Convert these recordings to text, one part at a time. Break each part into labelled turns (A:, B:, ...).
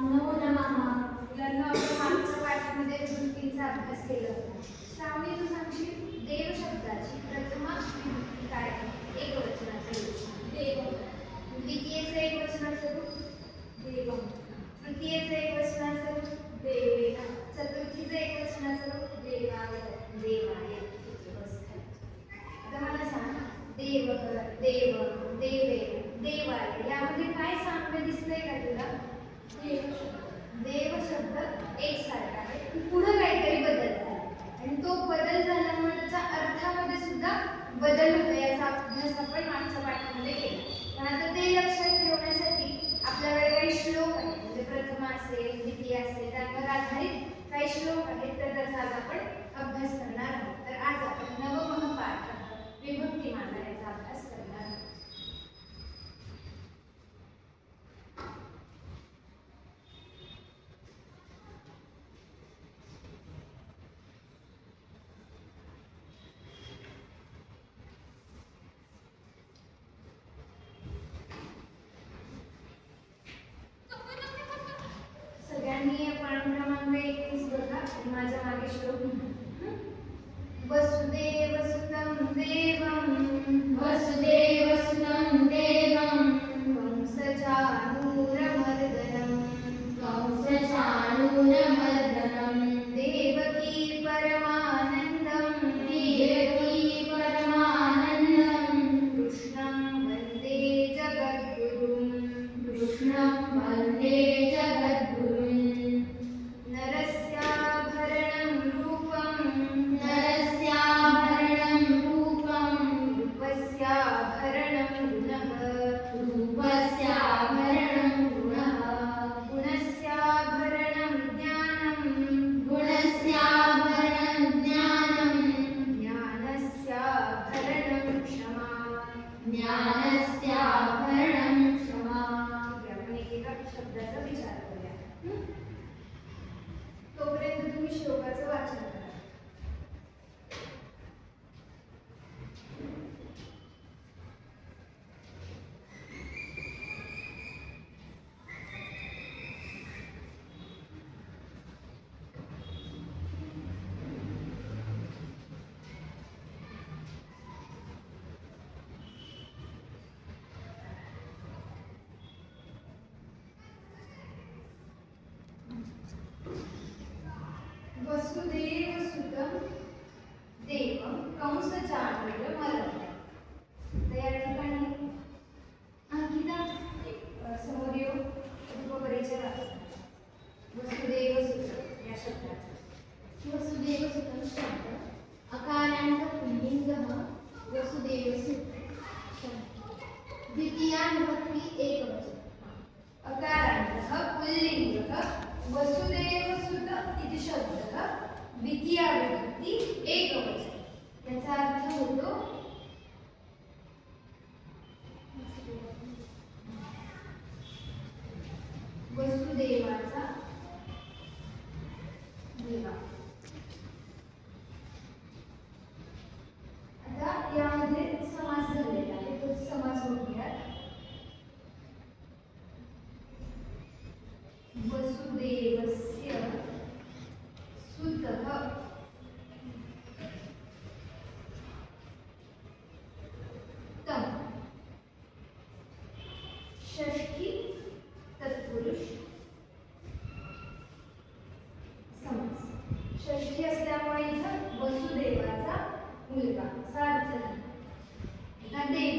A: नमो नमः.
B: मुलांना आपण मागच्या पाठामध्ये विभक्तींचा अभ्यास केला होता. श्रावणी तू सांगशील देव शब्दाची प्रथमा विभक्ती काय आहे? एकवचनाचे रूप देव, द्वितीयेचे एकवचनाचे रूप देवम, तृतीयेचे एकवचनाचे रूप देवेन, चतुर्थीचे एकवचनाचे रूप देवाय, देवाय. आता मला सांग देव, देव, देवे, देवाय यामध्ये काय साम्य दिसतंय का तुला? देव शब्द एकसारखा आहे, पुढे काहीतरी बदल झाला आणि तो बदल झाल्यामुळे त्याच्या अर्थामध्ये सुद्धा बदल होतो. याचा अभ्यास आपण मागच्या पाठामध्ये केला. पण आता ते लक्षात ठेवण्यासाठी आपल्याकडे काही श्लोक आहेत, म्हणजे प्रथमा असेल, द्वितीय असेल, त्यावर आधारित काही श्लोक आहेत, तर त्याचा आज आपण अभ्यास करणार आहोत. तर आज आपण नवमः पाठ विभक्तिमान याचा अभ्यास करणार आहोत. सगळ्यांनी पाठ क्रमांक 31 बघा, माझ्या मागे श्लोक म्हणा. वसुदेव सुतं देवं,
A: वसुदेव सुतं देवं,
B: कंसचाणूरमर्दनं,
A: कंसचाणूरमर्दनं,
B: देवकी परमानन्दं,
A: देवकी परमानन्दं,
B: कृष्णं वन्दे जगद्गुरुं,
A: कृष्णं वन्दे जगद्गुरुं.
B: नरस्याभरणं रूपं,
A: नरस्याभरणं रूपं,
B: रूपस्याभरणं गुणः,
A: रूपस्याभरणं गुणः,
B: गुणस्याभरणं ज्ञानं,
A: गुणस्याभरणं ज्ञानं,
B: ज्ञानस्याभरणं क्षमा.
A: ज्ञानस्याभरणं क्षमा.
B: आपण एकेका शब्दाचा विचार करूया. तोपर्यंत तुम्ही श्लोकाचं वाचन करा. वसुदेव सुतं देवं कंसचाणूरमर्दनं. तर या ठिकाणी अंकिता समोर येऊ, उपपरिचय वाचा. वसुदेव सुतं या शब्दाचा.
A: वसुदेव सुतं शब्द अकारांत पुल्लिंगः वसुदेवसुत शब्द. द्वितीया विभक्ती एकवचन.
B: अकारान्तः पुल्लिङ्गः वसुदेवसुत इति शब्दः द्वितीया विभक्ती एकवचन. याचा अर्थ होतो वसुदेवाचा मुलगा. आता यामध्ये समास झालेला आहे, तो समास बघूयात. वसुदेवस्य सुतः तं. षष्ठी तत्पुरुष समास. षष्ठी असल्यामुळे इथं वसुदेवाचा मुलगा असा अर्थ झाला. आता देव,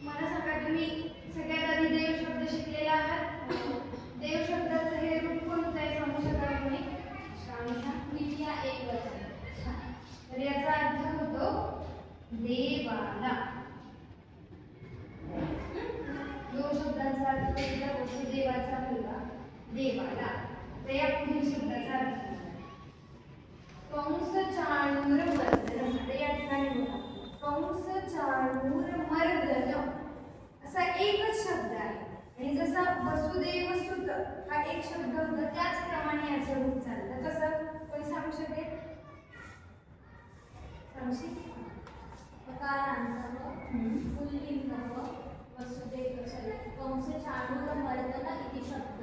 B: मला सांगा तुम्ही सगळ्यात आधी देव शब्द शिकलेला आहात. देव शब्दाचं हे रूप कोणतं आहे सांगू शकाल तुम्ही? श्रावणीचा द्वितीया एकवचन. तर याचा अर्थ होतो देवाला. दोन शब्दांचा अर्थ केला, वसुदेवाचा मुलगा देवाला. तर या पुढील शब्दाचा अर्थ कंसचाणूरमर्दनं. तर या ठिकाणी बघा, कंसचाणूरमर्दनं असा एकच शब्द आहे आणि जसा वसुदेव सुत हा एक शब्द होता त्याचप्रमाणे याचं रूप चालतं. कसं कोणी सांगू शकेल? सांगशील?
A: अकारान्तः पुल्लिंगः वसुदेव कंसचाणूरमर्दन इति शब्द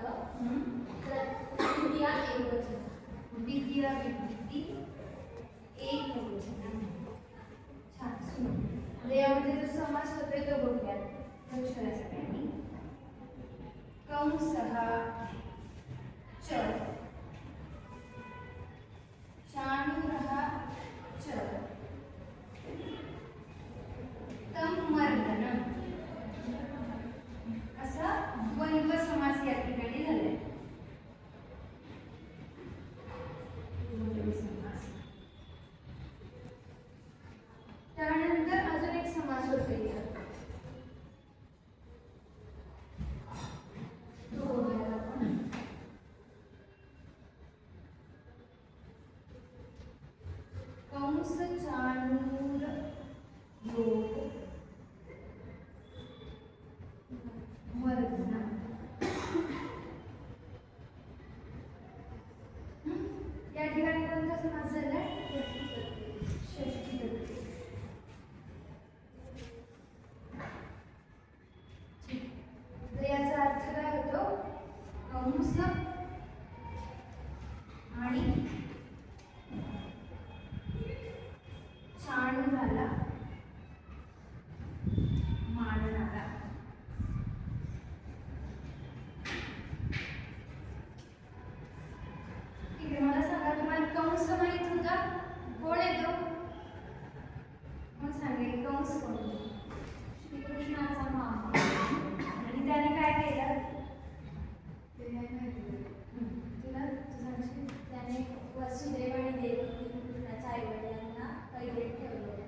B: कंसः च शाणूरः च तं मर्दनम् असा द्वंद्व समास या ठिकाणी झालाय. द्वंद्व समास. त्यानंतर अजून एक समास होतो इथं. तो बघूया आपण. कंस चाणूर योग मर्दना. या ठिकाणी कोणता समास झालाय? षष्ठी तत्पुरुष. तर याचा अर्थ काय होतो? कंस आणि चाणूराला मारणारा. ठीक आहे, मला सांगा तुम्हाला कंस माहित होता? कोण येतो? कोण सांगेल कंस कोण? श्रीकृष्णाचा मामा. आणि त्याने काय केलं? ते काय माहिती तुला? तू सांगशील?
C: त्याने वसुदेव आणि देवकी कृष्णाच्या आईवडिलांना कैदेत ठेवलं होतं.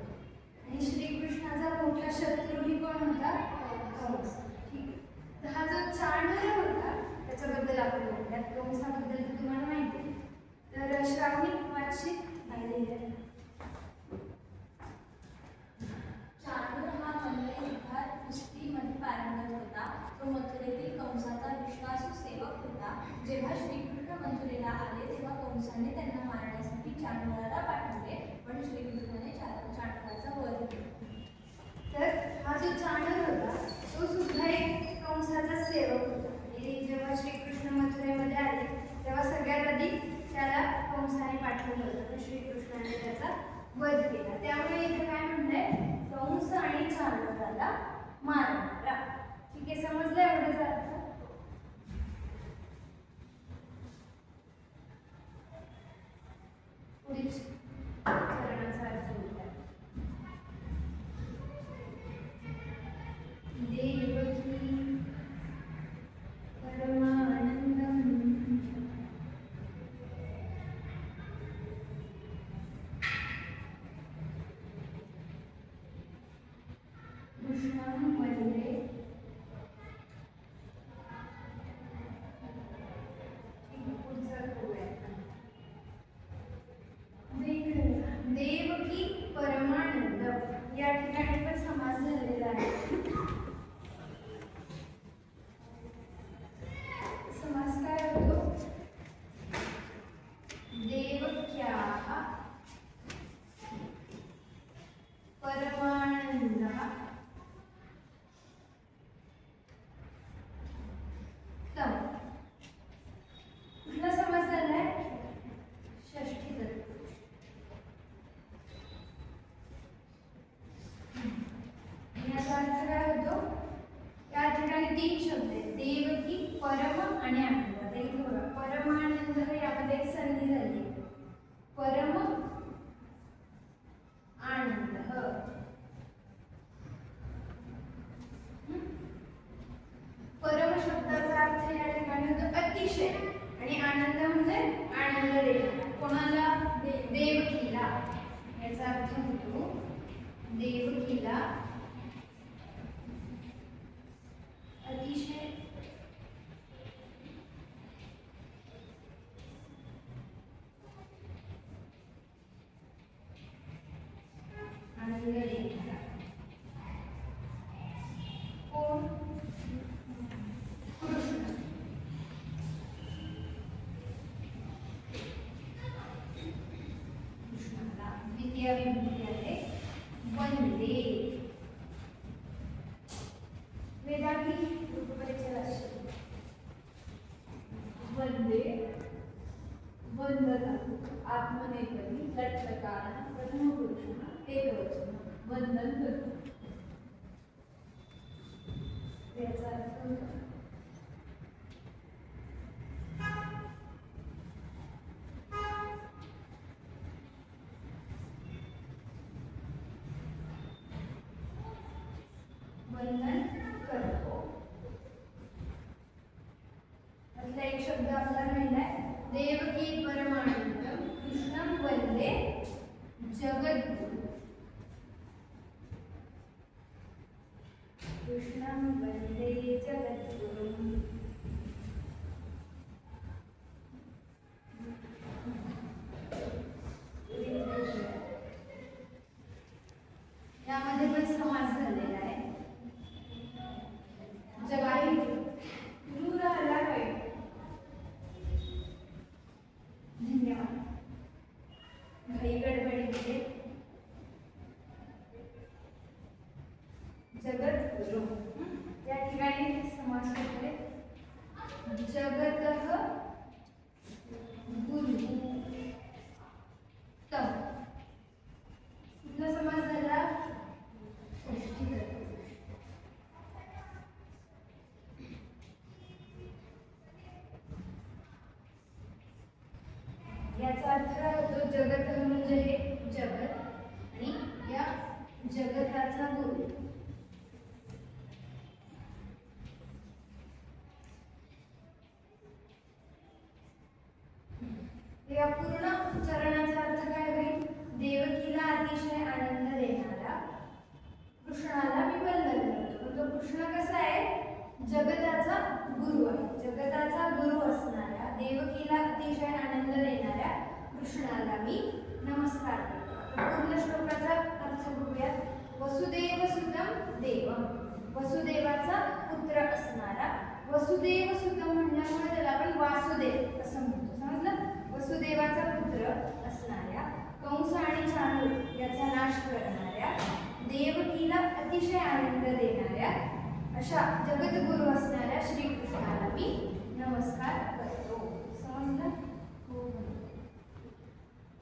B: आणि श्रीकृष्णाचा मोठा शत्रूही कोण होता? कंस. ठीक आहे. तर हा जो चाणूर होता त्याच्याबद्दल आपण बोलूया. कंसाबद्दल तर तुम्हाला माहिती आहे. तर श्रावणी वाचित
C: चाणूर हा मल्ल युद्धात कुस्तीमध्ये पारंगत होता. तो मथुरेतील कंसाचा विश्वासू सेवक होता. जेव्हा श्रीकृष्ण मथुरेला आले तेव्हा कंसाने त्यांना मारण्यासाठी चाणूराला पाठवले, पण श्रीकृष्णाने चाणूराचा वध केला.
B: तर हा जो चाणूर होता तो सुद्धा एक कंसाचा सेवक होता. आणि जेव्हा श्रीकृष्ण मथुरेमध्ये आले तेव्हा सगळ्यात आधी त्याला कंसाने पाठवलं होतं. तर श्रीकृष्णाने त्याचा वध केला. त्यामुळे इथे काय म्हणलंय? कंस आणि चाणूराला मारणारा. ठीक आहे, समजलं एवढंच अर्थ? पुढील चरणाचा अर्थ बोलूया. देवकी परमानंदम कृष्णं वन्दे देवकी परमानंद. या ठिकाणी पण समास झालेला आहे. समास काय होतो? देवक्याः परमानंदः तं. कुठला समास झालाय? षष्ठी तत्पुरुष. याचा अर्थ काय होतो? या ठिकाणी 3 शब्द आहेत. देवकी, परम आणि आनंद. आता इथे बघा, परमानंद यामध्ये एक संधी झाली. परम आनंद. परम शब्दाचा अर्थ या ठिकाणी होतो अतिशय, आणि आनंद म्हणजे आनंद देणं. कोणाला? देवकीला. याचा अर्थ होतो देवकीला अतिशय आनंद देणारा. कोण? कृष्ण. कृष्णाला द्वितीय विभक्ती आहे वंदे. वेदांती रूपपरिचय असेल.
D: वंदे वंदना आत्मनेपदी लट्लकारानं प्रथमपुरुषः एकवचनं वंदन करतो.
B: याचा अर्थ होतो वंदन करतो. त्यातला एक शब्द आपल्याला मिळालाय देवकी परमानंदम कृष्णं वंदे जगद्गुरु. कृष्णं वंदे जगद्गुरुं. यामध्ये पण समास झालेला आहे. जगाई दूर राहिला पाहिजे. धन्यवाद. घाई गडबडीमध्ये जगद्गुरु या ठिकाणी समास होतोय. जगतः गुरु तम. कुठला समास झाला? याचा अर्थ काय होतो? जगत म्हणजे हे जगत आणि या जगताचा गुरु. या पूर्ण उच्चारणाचा अर्थ काय होईल? देवकीला अतिशय आनंद देणारा कृष्णाला मी वंदन करतो. तो कृष्ण कसा आहे? जगताचा गुरु आहे. जगताचा गुरु असणाऱ्या देवकीला अतिशय आनंद देणाऱ्या कृष्णाला मी नमस्कार करतो. पूर्ण श्लोकाचा अर्थ बघूया. वसुदेव सुतम देवम. वसुदेवाचा पुत्र असणारा. वसुदेव सुतम म्हणल्यामुळे त्याला आपण वासुदेव असं म्हणतो. समजलं? वसुदेवाचा पुत्र असणाऱ्या कंस आणि चाणूर याचा नाश करणाऱ्या देवकीला अतिशय आनंद देणाऱ्या अशा जगद्गुरु असणाऱ्या श्रीकृष्णाला मी नमस्कार करतो.